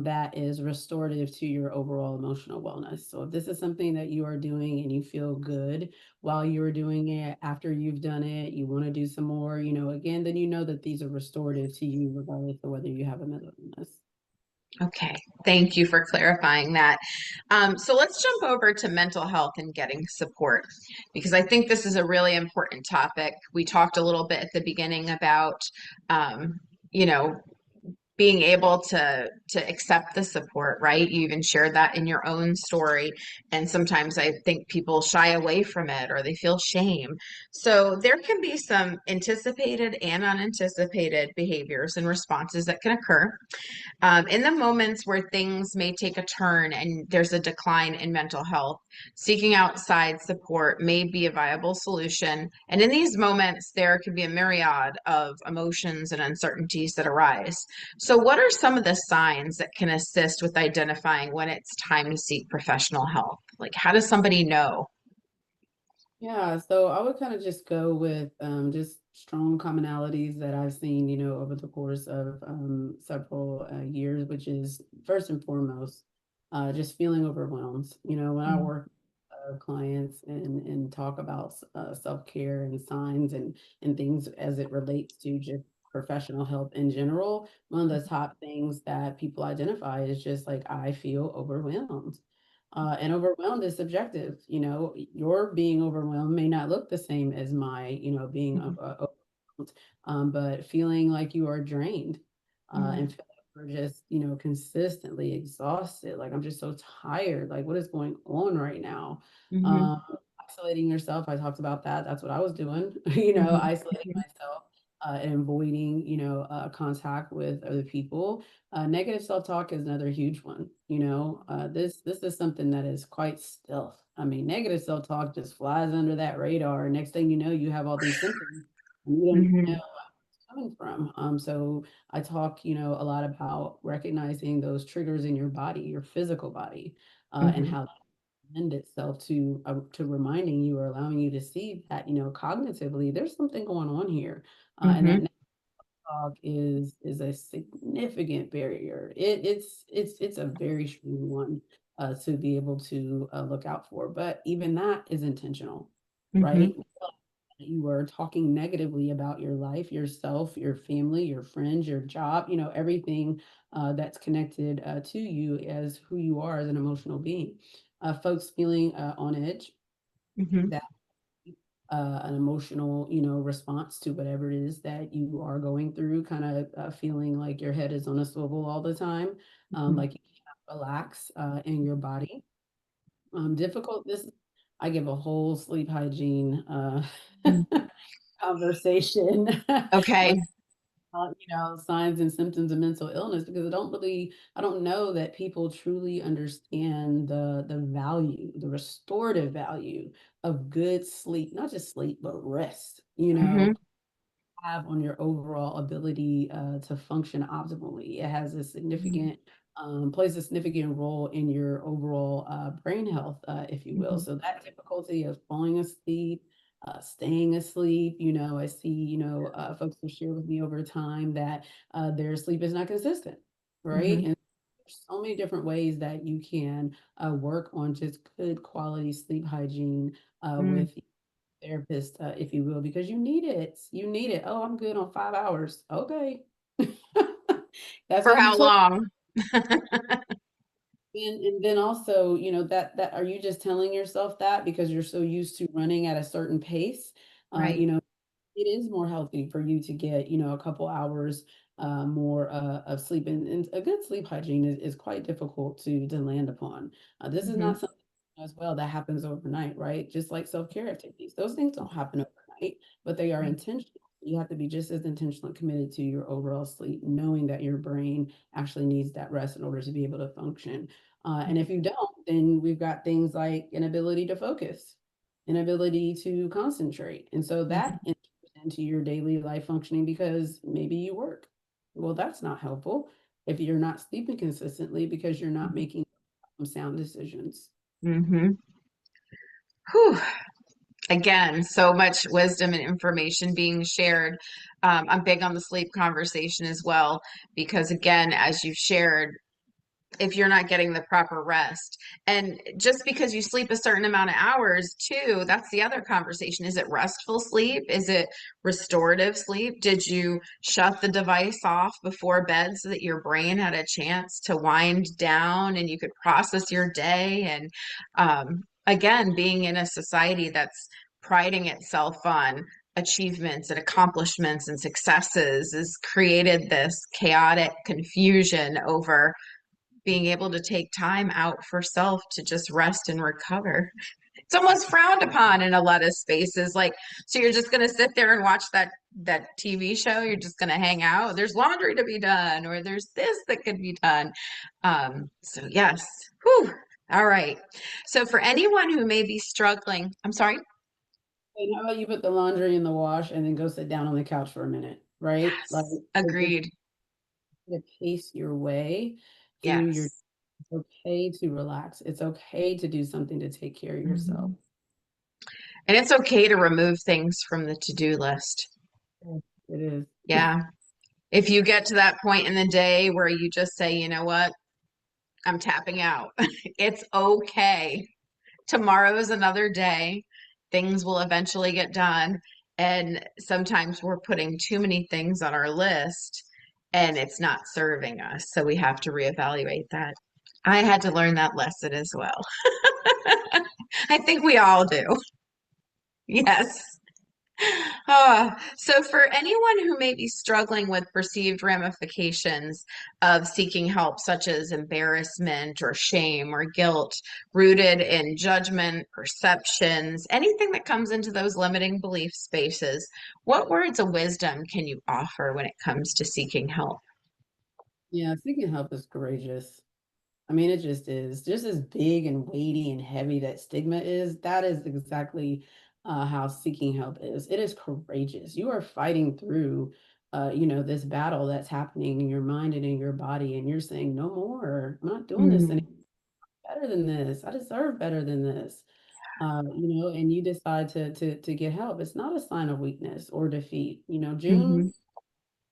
Speaker 2: that is restorative to your overall emotional wellness. So if this is something that you are doing and you feel good while you're doing it, after you've done it, you want to do some more, again, then you know that these are restorative to you regardless of whether you have a mental illness.
Speaker 1: Okay, thank you for clarifying that. So let's jump over to mental health and getting support because I think this is a really important topic. We talked a little bit at the beginning about, um, you know, being able to accept the support, right? You even shared that in your own story, and sometimes I think people shy away from it or they feel shame. So there can be some anticipated and unanticipated behaviors and responses that can occur in the moments where things may take a turn and there's a decline in mental health, seeking outside support may be a viable solution. And in these moments, there could be a myriad of emotions and uncertainties that arise. So, what are some of the signs that can assist with identifying when it's time to seek professional help? Like, how does somebody know?
Speaker 2: Yeah, so I would kind of just go with just strong commonalities that I've seen, over the course of several years, which is first and foremost, just feeling overwhelmed. When I
Speaker 1: Mm-hmm.
Speaker 2: work with clients and talk about self-care and signs and things as it relates to just professional health in general, one of the top things that people identify is just like, I feel overwhelmed. And overwhelmed is subjective. Your being overwhelmed may not look the same as my, being overwhelmed, but feeling like you are drained and feeling like we're just, consistently exhausted. Like I'm just so tired. Like what is going on right now?
Speaker 1: Mm-hmm.
Speaker 2: Um, isolating yourself, I talked about that. That's what I was doing,
Speaker 1: Mhm,
Speaker 2: isolating
Speaker 1: mhm,
Speaker 2: myself and avoiding, contact with other people. Negative self-talk is another huge one. This is something that is quite stealth. I mean, negative self-talk just flies under that radar. Next thing you know, you have all these symptoms and you don't know
Speaker 1: mhm,
Speaker 2: where it's coming from. So I talk, a lot about recognizing those triggers in your body, your physical body, and
Speaker 1: mhm,
Speaker 2: how lend itself to reminding you or allowing you to see that cognitively there's something going on here, and that
Speaker 1: mhm,
Speaker 2: next fog is a significant barrier. It's a very strong one to be able to look out for, but even that is intentional,
Speaker 1: mhm,
Speaker 2: right? You are talking negatively about your life, yourself, your family, your friends, your job, everything that's connected to you as who you are as an emotional being. Folks feeling on edge,
Speaker 1: mhm,
Speaker 2: that an emotional, response to whatever it is that you are going through, kind of feeling like your head is on a swivel all the time,
Speaker 1: mhm,
Speaker 2: like you can't relax in your body. Difficult. I give a whole sleep hygiene
Speaker 1: mhm.
Speaker 2: conversation
Speaker 1: Okay.
Speaker 2: signs and symptoms of mental illness because I don't know that people truly understand the value, the restorative value of good sleep, not just sleep, but rest,
Speaker 1: Mhm,
Speaker 2: have on your overall ability to function optimally. It has a
Speaker 1: mhm,
Speaker 2: significant plays a significant role in your overall brain health, if you will.
Speaker 1: mhm,
Speaker 2: So that difficulty of falling asleep, staying asleep, I see, folks will share with me over time that their sleep is not consistent, right?
Speaker 1: mhm,
Speaker 2: And there's so many different ways that you can work on just good quality sleep hygiene
Speaker 1: mm.
Speaker 2: with therapist, if you will, because you need it. You need it. Oh, I'm good on 5 hours. Okay. That's
Speaker 1: For
Speaker 2: all you
Speaker 1: how
Speaker 2: took.
Speaker 1: long?
Speaker 2: And then also, that are you just telling yourself that because you're so used to running at a certain pace?
Speaker 1: Right.
Speaker 2: It is more healthy for you to get, a couple hours more of sleep. And a good sleep hygiene is quite difficult to land upon. This is
Speaker 1: Mhm,
Speaker 2: not something as well that happens overnight, right? Just like self-care activities. Those things don't happen overnight, but they are intentional. You have to be just as intentional and committed to your overall sleep, knowing that your brain actually needs that rest in order to be able to function. And if you don't, then we've got things like inability to focus, inability to concentrate. And so that
Speaker 1: mhm,
Speaker 2: into your daily life functioning because maybe you work. Well, that's not helpful if you're not sleeping consistently because you're not
Speaker 1: mhm,
Speaker 2: making sound decisions.
Speaker 1: mhm. Whew. Again, so much wisdom and information being shared. I'm big on the sleep conversation as well, because again, as you've shared, if you're not getting the proper rest. And just because you sleep a certain amount of hours, too, that's the other conversation. Is it restful sleep? Is it restorative sleep? Did you shut the device off before bed so that your brain had a chance to wind down and you could process your day? And again, being in a society that's priding itself on achievements and accomplishments and successes has created this chaotic confusion over being able to take time out for self to just rest and recover. It's almost frowned upon in a lot of spaces. Like, so you're just going to sit there and watch that TV show. You're just going to hang out. There's laundry to be done, or there's this that could be done. So yes. Whew. All right. So for anyone who may be struggling, I'm sorry.
Speaker 2: And how about you put the laundry in the wash and then go sit down on the couch for a minute, right? Like
Speaker 1: Yes.
Speaker 2: it's
Speaker 1: Agreed.
Speaker 2: to pace your way through your
Speaker 1: Yes.
Speaker 2: it's okay to relax. It's okay to do something to take care of yourself.
Speaker 1: Mhm. And it's okay to remove things from the to-do list.
Speaker 2: Yes, it is.
Speaker 1: Yeah. If you get to that point in the day where you just say, you know what, I'm tapping out, it's okay. Tomorrow's another day. Things will eventually get done. And sometimes we're putting too many things on our list and it's not serving us. So we have to reevaluate that. I had to learn that lesson as well. I think we all do. Yes. So for anyone who may be struggling with perceived ramifications of seeking help, such as embarrassment or shame or guilt, rooted in judgment, perceptions, anything that comes into those limiting belief spaces, what words of wisdom can you offer when it comes to seeking help?
Speaker 2: Yeah, seeking help is courageous. I mean, it just is. Just as big and weighty and heavy that stigma is, that is exactly how seeking help is. It is courageous. You are fighting through, this battle that's happening in your mind and in your body, and you're saying, "No more. I'm not doing this any
Speaker 1: Mm,
Speaker 2: better than this. I deserve better than this." And you decide to get help. It's not a sign of weakness or defeat.
Speaker 1: mhm,
Speaker 2: June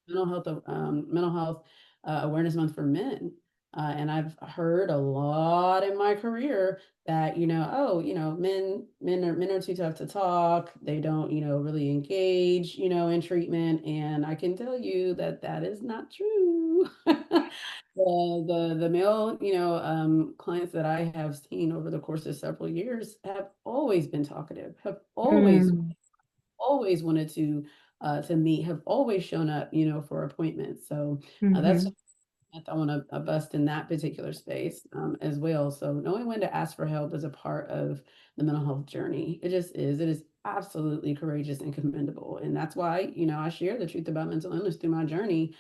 Speaker 2: mental health awareness month for men. And I've heard a lot in my career that, oh, men are too tough to talk. They don't, really engage, in treatment. And I can tell you that that is not true. The male, clients that I have seen over the course of several years have always been talkative, have
Speaker 1: mm,
Speaker 2: always wanted to meet, have always shown up, for appointments. So that's
Speaker 1: mhm,
Speaker 2: I want to bust in that particular space as well. So knowing when to ask for help is a part of the mental health journey. It just is. It is absolutely courageous and commendable, and that's why I share the truth about mental illness through my journey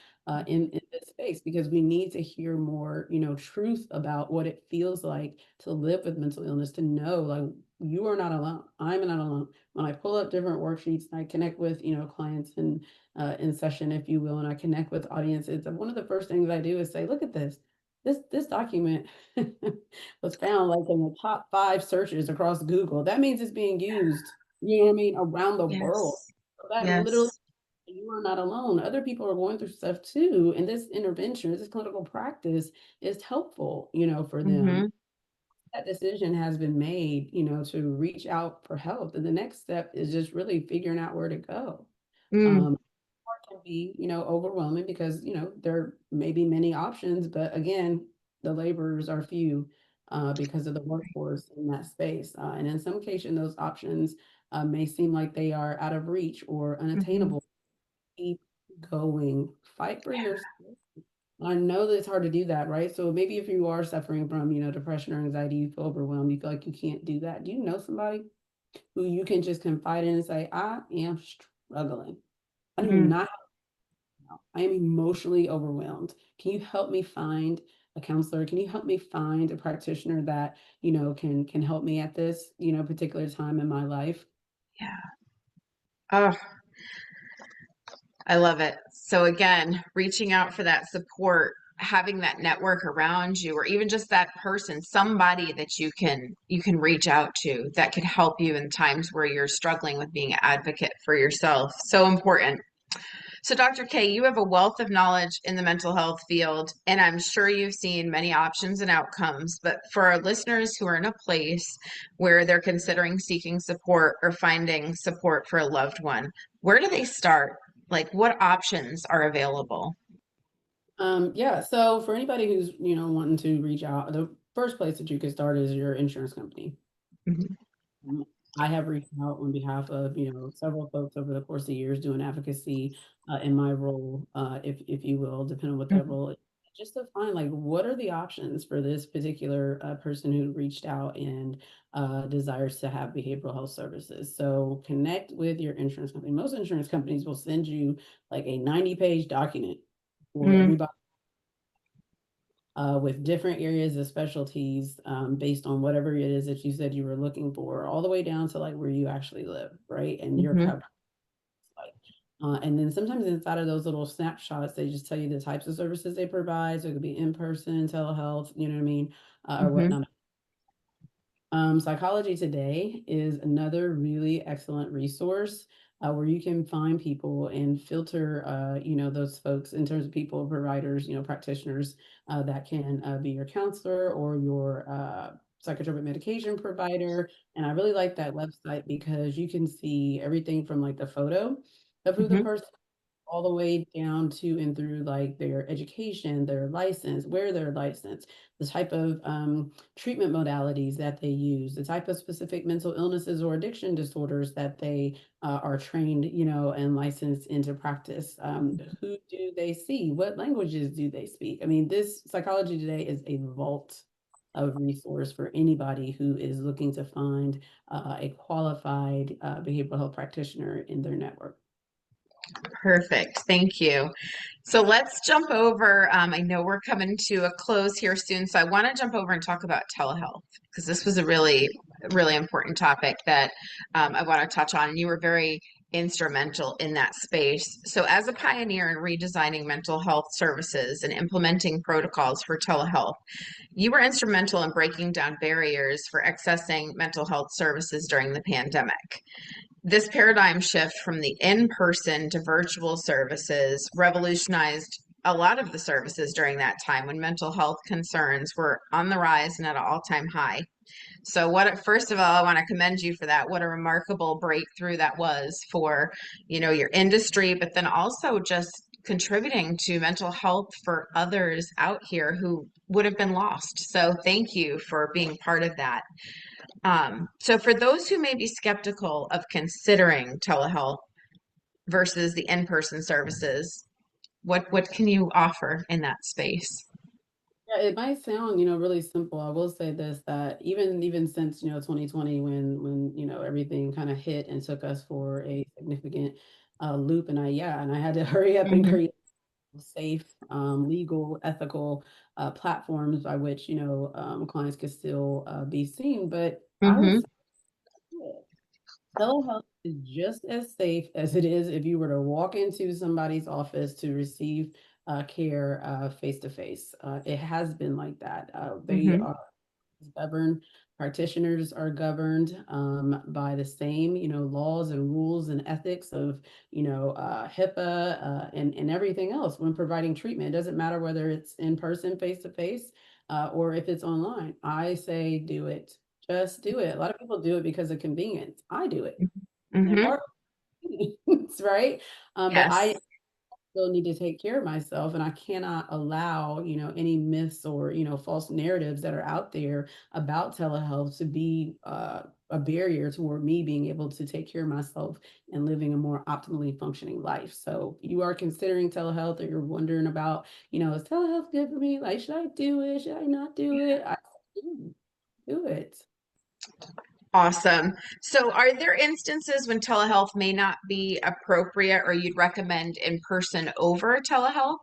Speaker 2: in this space because we need to hear more truth about what it feels like to live with mental illness. To know like you are not alone. I'm not alone. When I pull up different worksheets, I connect with clients and in session, if you will, and I connect with audiences. And one of the first things I do is say, look at this. This document was found like in the top 5 searches across Google. That means it's being used, around the world.
Speaker 1: yes,
Speaker 2: So that literally
Speaker 1: yes,
Speaker 2: you are not alone. Other people are going through stuff too. And this intervention, this clinical practice is helpful, for them.
Speaker 1: mhm,
Speaker 2: That decision has been made, to reach out for help. And the next step is just really figuring out where to go.
Speaker 1: mm,
Speaker 2: Um, can be, overwhelming because, there may be many options, but again, the laborers are few because of the workforce in that space. And in some cases, those options may seem like they are out of reach or
Speaker 1: mhm,
Speaker 2: unattainable. Keep going, fight for yourself. I know that it's hard to do that, right? So maybe if you are suffering from, depression or anxiety, you feel overwhelmed, you feel like you can't do that. Do you know somebody who you can just confide in and say, I am struggling. I do
Speaker 1: mm,
Speaker 2: not now. I am emotionally overwhelmed. Can you help me find a counselor? Can you help me find a practitioner that, can help me at this, particular time in my life?
Speaker 1: yeah. Oh, I love it. So again, reaching out for that support, having that network around you, or even just that person, somebody that you can reach out to that could help you in times where you're struggling with being an advocate for yourself. So important. So, Dr. K, you have a wealth of knowledge in the mental health field, and I'm sure you've seen many options and outcomes. But for our listeners who are in a place where they're considering seeking support or finding support for a loved one, where do they start? Like, what options are available?
Speaker 2: Yeah, so for anybody who's, wanting to reach out, the first place that you can start is your insurance company.
Speaker 1: Mhm,
Speaker 2: Um, I have reached out on behalf of, several folks over the course of years doing advocacy in my role, if you will, depending on what that
Speaker 1: mhm,
Speaker 2: role is, just to find like what are the options for this particular person who reached out and desires to have behavioral health services. So connect with your insurance company. Most insurance companies will send you like a 90-page document for
Speaker 1: mm,
Speaker 2: everybody with different areas of specialties based on whatever it is that you said you were looking for, all the way down to like where you actually live, right? And your
Speaker 1: mhm,
Speaker 2: coverage. Like, and then sometimes inside of those little snapshots, they just tell you the types of services they provide. So it could be in person, telehealth, you know what I mean, or
Speaker 1: mhm,
Speaker 2: whatnot. Psychology Today is another really excellent resource where you can find people and filter, those folks in terms of people, providers, practitioners that can be your counselor or your psychotropic medication provider. And I really like that website because you can see everything from like the photo of who the
Speaker 1: mhm,
Speaker 2: person all the way down to and through like their education, their license, where they're licensed, the type of treatment modalities that they use, the type of specific mental illnesses or addiction disorders that they are trained, and licensed into practice. Who do they see? What languages do they speak? I mean, this psychology today is a vault of resource for anybody who is looking to find a qualified behavioral health practitioner in their network.
Speaker 1: Perfect. Thank you. So let's jump over. I know we're coming to a close here soon, so I want to jump over and talk about telehealth because this was a really important topic that I want to touch on. And you were very instrumental in that space. So, as a pioneer in redesigning mental health services and implementing protocols for telehealth, you were instrumental in breaking down barriers for accessing mental health services during the pandemic. This paradigm shift from the in-person to virtual services revolutionized a lot of the services during that time when mental health concerns were on the rise and at an all-time high. So first of all, I want to commend you for that. What a remarkable breakthrough that was for, your industry, but then also just contributing to mental health for others out here who would have been lost. So thank you for being part of that. So for those who may be skeptical of considering telehealth versus the in-person services, what can you offer in that space?
Speaker 2: Yeah, it might sound, really simple. I will say this, that even since, 2020, when everything kind of hit and took us for a significant loop, and I had to hurry up and
Speaker 1: Hmm.
Speaker 2: create safe, legal, ethical platforms by which, clients could still be seen. But I would
Speaker 1: Hmm.
Speaker 2: say telehealth is just as safe as it is if you were to walk into somebody's office to receive care face to face. It has been like that. They
Speaker 1: Hmm.
Speaker 2: are governed, practitioners are governed by the same, laws and rules and ethics of, HIPAA and everything else when providing treatment. It doesn't matter whether it's in person, face to face, or if it's online. I say do it. Just do it. A lot of people do it because of convenience. I do it in
Speaker 1: Hmm.
Speaker 2: part, right? But
Speaker 1: Yes.
Speaker 2: I still need to take care of myself, and I cannot allow, any myths or, false narratives that are out there about telehealth to be a barrier toward me being able to take care of myself and living a more optimally functioning life. So you are considering telehealth, or you're wondering about, is telehealth good for me? Like, should I do it? Should I not do it? Do it.
Speaker 1: Awesome. So are there instances when telehealth may not be appropriate or you'd recommend in person over telehealth?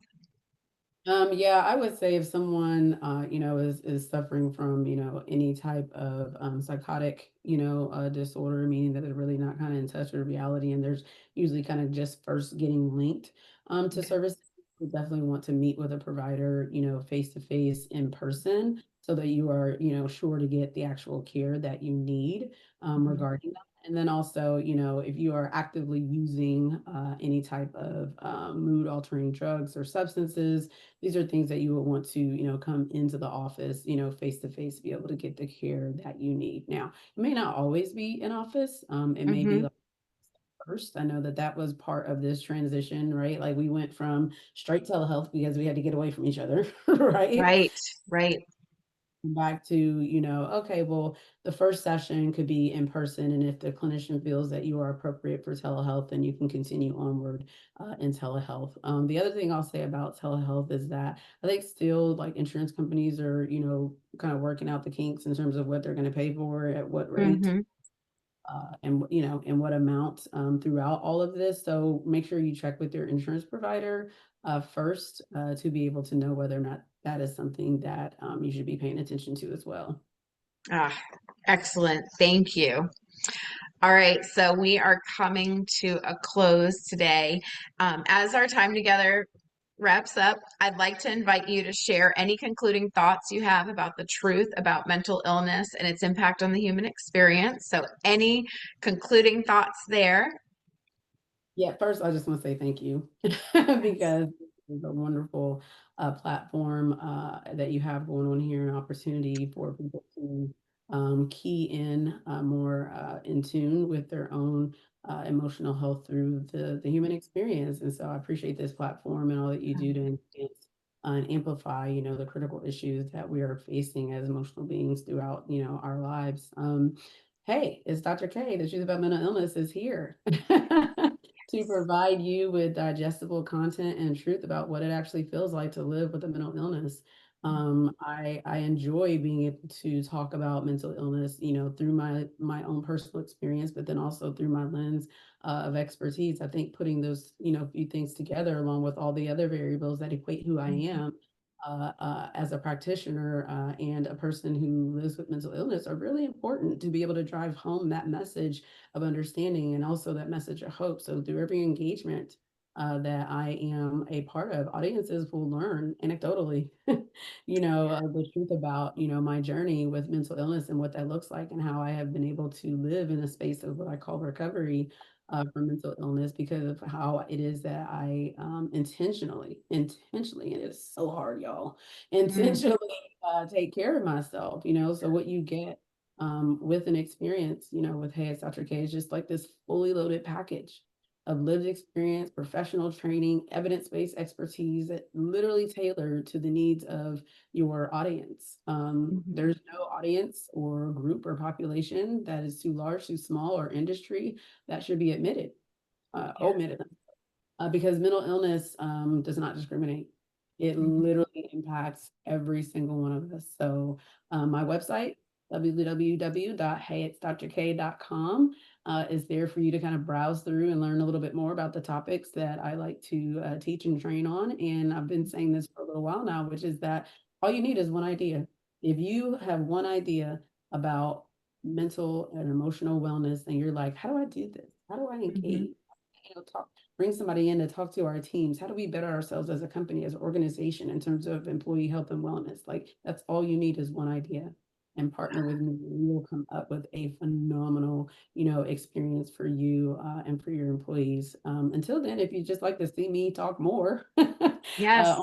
Speaker 2: Yeah, I would say if someone, is suffering from, any type of psychotic, disorder, meaning that they're really not kind of in touch with reality, and there's usually kind of just first getting linked to
Speaker 1: Okay.
Speaker 2: services, we definitely want to meet with a provider, face to face in person, so that you are, sure to get the actual care that you need
Speaker 1: Mhm.
Speaker 2: regarding that. And then also, if you are actively using any type of mood altering drugs or substances, these are things that you would want to, come into the office, face to face, be able to get the care that you need. Now, it may not always be in office. It may be
Speaker 1: Mhm.
Speaker 2: like first. I know that that was part of this transition, right? Like we went from straight telehealth because we had to get away from each other, right?
Speaker 1: Right, right.
Speaker 2: Back to, okay, well, the first session could be in person. And if the clinician feels that you are appropriate for telehealth, then you can continue onward in telehealth. The other thing I'll say about telehealth is that I think still like insurance companies are, kind of working out the kinks in terms of what they're going to pay for, at what rate,
Speaker 1: Hmm.
Speaker 2: and and what amount throughout all of this. So make sure you check with your insurance provider first to be able to know whether or not that is something that you should be paying attention to as well.
Speaker 1: Ah, excellent. Thank you. All right, so we are coming to a close today. As our time together wraps up, I'd like to invite you to share any concluding thoughts you have about the truth about mental illness and its impact on the human experience. So, any concluding thoughts there?
Speaker 2: Yeah, first, I just want to say thank you
Speaker 1: Yes.
Speaker 2: because it's a wonderful platform that you have going on here, an opportunity for people to key in more in tune with their own emotional health through the human experience. And so I appreciate this platform and all that you do to enhance and amplify, the critical issues that we are facing as emotional beings throughout, our lives. Hey, it's Dr. K. The Truth About Mental Illness is here to provide you with digestible content and truth about what it actually feels like to live with a mental illness. I enjoy being able to talk about mental illness, through my own personal experience, but then also through my lens of expertise. I think putting those, few things together, along with all the other variables that equate who I
Speaker 1: Mhm.
Speaker 2: am as a practitioner and a person who lives with mental illness, are really important to be able to drive home that message of understanding and also that message of hope. So through every engagement that I am a part of, audiences will learn anecdotally, the truth about, my journey with mental illness and what that looks like, and how I have been able to live in a space of what I call recovery from mental illness, because of how it is that I intentionally, and it's so hard, y'all,
Speaker 1: Mm,
Speaker 2: intentionally take care of myself, so what you get with an experience, with Hey, it's Dr. K, is just like this fully loaded package of lived experience, professional training, evidence-based expertise that literally tailored to the needs of your audience.
Speaker 1: mhm.
Speaker 2: There's no audience or group or population that is too large, too small, or industry that should be
Speaker 1: Yeah.
Speaker 2: omitted, because mental illness does not discriminate. It
Speaker 1: Mhm.
Speaker 2: literally impacts every single one of us. So my website, www.heyitsdrk.com, is there for you to kind of browse through and learn a little bit more about the topics that I like to teach and train on. And I've been saying this for a little while now, which is that all you need is one idea. If you have one idea about mental and emotional wellness, and you're like, how do I do this? How do I
Speaker 1: Mhm.
Speaker 2: engage? Talk, bring somebody in to talk to our teams. How do we better ourselves as a company, as an organization, in terms of employee health and wellness? Like, that's all you need is one idea, and partner with me. We will come up with a phenomenal, experience for you and for your employees. Until then, if you just like to see me talk more
Speaker 1: Yes.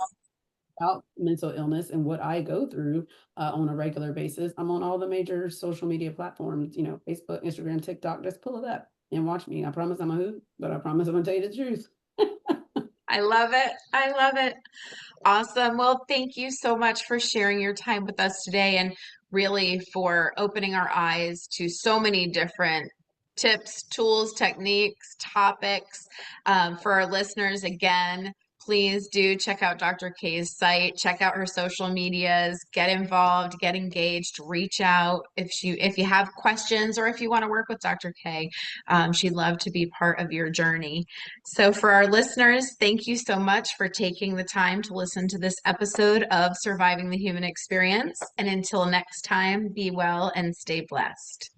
Speaker 2: about mental illness and what I go through on a regular basis, I'm on all the major social media platforms, Facebook, Instagram, TikTok. Just pull it up and watch me. I promise I'm a hoot, but I promise I'm gonna tell you the truth.
Speaker 1: I love it. I love it. Awesome. Well, thank you so much for sharing your time with us today and really for opening our eyes to so many different tips, tools, techniques, topics. For our listeners, again, please do check out Dr. K's site, check out her social medias, get involved, get engaged, reach out if you have questions or if you want to work with Dr. K. She'd love to be part of your journey. So, for our listeners, thank you so much for taking the time to listen to this episode of Surviving the Human Experience. And until next time, be well and stay blessed.